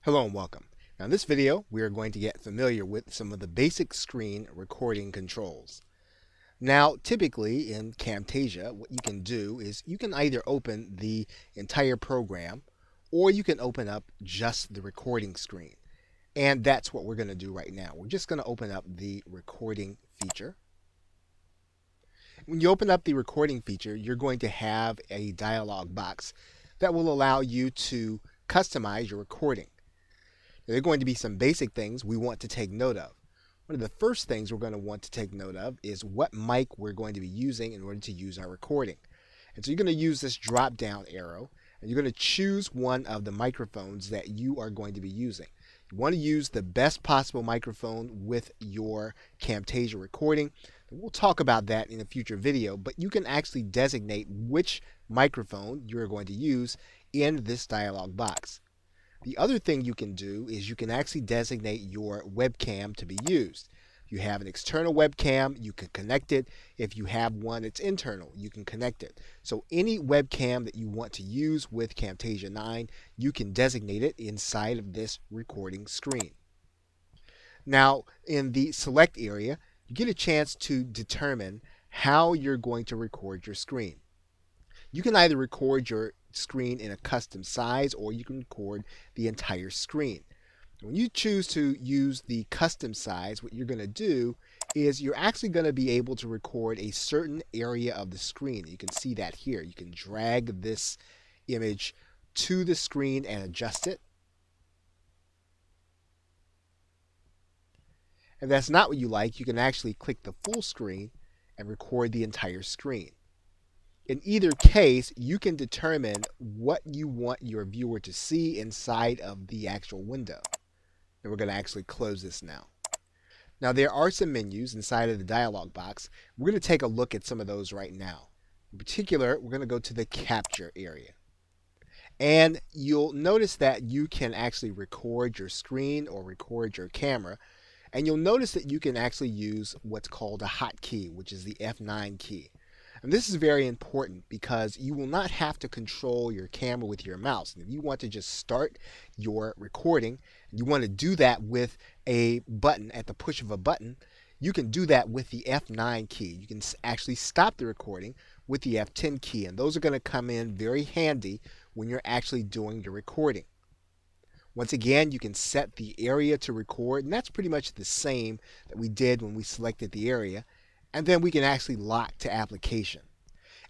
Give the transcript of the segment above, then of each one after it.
Hello and welcome. Now in this video we are going to get familiar with some of the basic screen recording controls. Now typically in Camtasia what you can do is you can either open the entire program or you can open up just the recording screen. And that's what we're going to do right now. We're just going to open up the recording feature. When you open up the recording feature, you're going to have a dialog box that will allow you to customize your recording. There are going to be some basic things we want to take note of. One of the first things we're going to want to take note of is what mic we're going to be using in order to use our recording. And so you're going to use this drop down arrow and you're going to choose one of the microphones that you are going to be using. You want to use the best possible microphone with your Camtasia recording. We'll talk about that in a future video, but you can actually designate which microphone you're going to use in this dialog box. The other thing you can do is you can actually designate your webcam to be used. If you have an external webcam, you can connect it. If you have one that's internal, you can connect it. So any webcam that you want to use with Camtasia 9, you can designate it inside of this recording screen. Now, in the select area, you get a chance to determine how you're going to record your screen. You can either record your screen in a custom size or you can record the entire screen. When you choose to use the custom size, what you're going to do is you're actually going to be able to record a certain area of the screen. You can see that here. You can drag this image to the screen and adjust it. If that's not what you like, you can actually click the full screen and record the entire screen. In either case, you can determine what you want your viewer to see inside of the actual window. And we're going to actually close this now. Now there are some menus inside of the dialog box. We're going to take a look at some of those right now. In particular, we're going to go to the capture area. And you'll notice that you can actually record your screen or record your camera. And you'll notice that you can actually use what's called a hotkey, which is the F9 key. And this is very important because you will not have to control your camera with your mouse. And if you want to just start your recording, you want to do that with a button at the push of a button, you can do that with the F9 key. You can actually stop the recording with the F10 key. And those are going to come in very handy when you're actually doing your recording. Once again, you can set the area to record, and that's pretty much the same that we did when we selected the area. And then we can actually lock to application.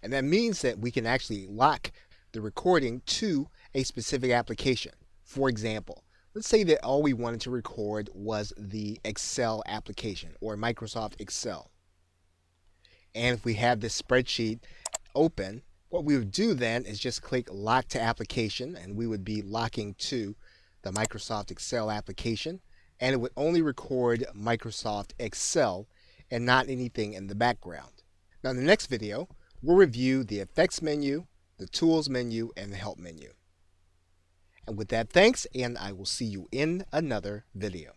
And that means that we can actually lock the recording to a specific application. For example, let's say that all we wanted to record was the Excel application or Microsoft Excel. And if we have this spreadsheet open, what we would do then is just click lock to application and we would be locking to the Microsoft Excel application, and it would only record Microsoft Excel and not anything in the background. Now in the next video, we'll review the effects menu, the tools menu, and the help menu. And with that, thanks, and I will see you in another video.